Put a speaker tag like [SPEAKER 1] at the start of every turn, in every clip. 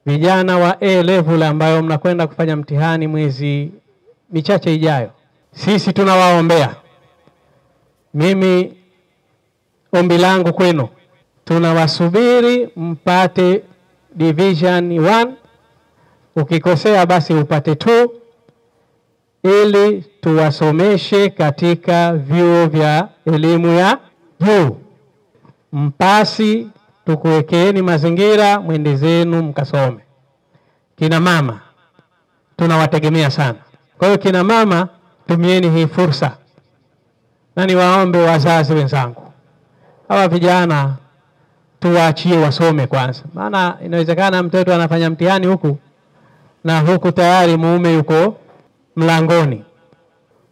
[SPEAKER 1] vijana wa A level ambayo mnakwenda kufanya mtihani mwezi michache ijayo, sisi tunawaombea. Mimi ombi langu kwenu, tunawasubiri mpate division 1, ukikosea basi upate 2, ili tuwasomeshe katika vyuo vya elimu ya juu. Mpasi tukuwekeeni mazingira, mwende zenu mkasome. Kina mama tunawategemea sana. Kwa hiyo kina mama, tumieni hii fursa. Na niwaombe wazazi wenzangu, hawa vijana tuwaachie wasome kwanza. Maana inawezekana mtoto anafanya mtihani huku na huku tayari mume yuko mlangoni.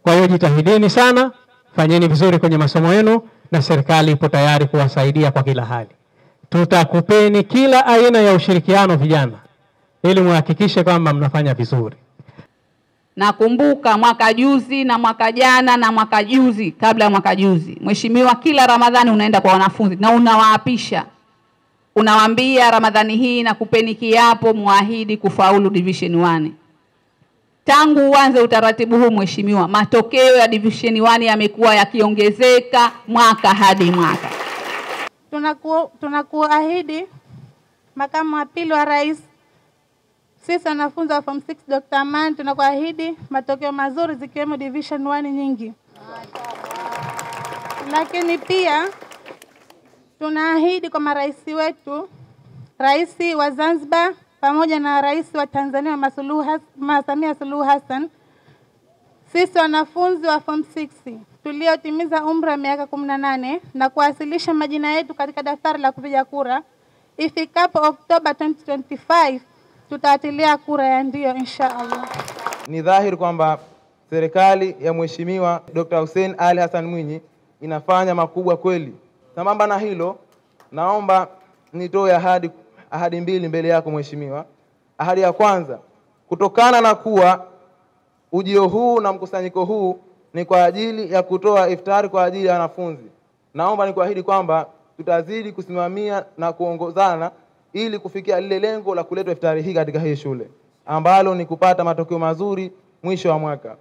[SPEAKER 1] Kwa hiyo jitahidini sana, fanyeni vizuri kwenye masomo yenu, na serikali ipo tayari kuwasaidia kwa kila hali. Tutakupeni kila aina ya ushirikiano vijana, ili muhakikishe kwamba mnafanya vizuri.
[SPEAKER 2] Nakumbuka mwaka juzi na mwaka jana na mwaka juzi kabla mwaka juzi, Mheshimiwa, kila Ramadhani unaenda kwa wanafunzi na unawaapisha. Unawaambia Ramadhani hii nakupeni kiapo muahidi kufaulu division 1. Tangu uanze utaratibu huu Mheshimiwa, matokeo ya division 1 yamekuwa yakiongezeka mwaka hadi mwaka.
[SPEAKER 3] Tunakuahidi Makamu wa Pili wa Rais, sisi wanafunzi wa Form 6 Dr. Aman, tunakuahidi matokeo mazuri zikiwemo division 1 nyingi. Lakini pia tunaahidi kwa marais wetu, Rais wa Zanzibar pamoja na Rais wa Tanzania Mama Samia Suluhu Hassan, sisi wanafunzi wa Form 6 tuliotimiza umri wa miaka 18 na kuwasilisha majina yetu katika daftari la kupiga kura, ifikapo Oktoba 2025 tutatilia kura ya ndio inshallah.
[SPEAKER 4] Ni dhahiri kwamba serikali ya Mheshimiwa Dr. Hussein Ali Hassan Mwinyi inafanya makubwa kweli. Sambamba na hilo, naomba nitoe ahadi mbili mbele yako Mheshimiwa. Ahadi ya kwanza, kutokana na kuwa ujio huu na mkusanyiko huu ni kwa ajili ya kutoa iftari kwa ajili ya wanafunzi, naomba nikuahidi kwamba tutazidi kusimamia na kuongozana ili kufikia lile lengo la kuleta iftari hii katika hii shule, ambalo ni kupata matokeo mazuri mwisho wa mwaka.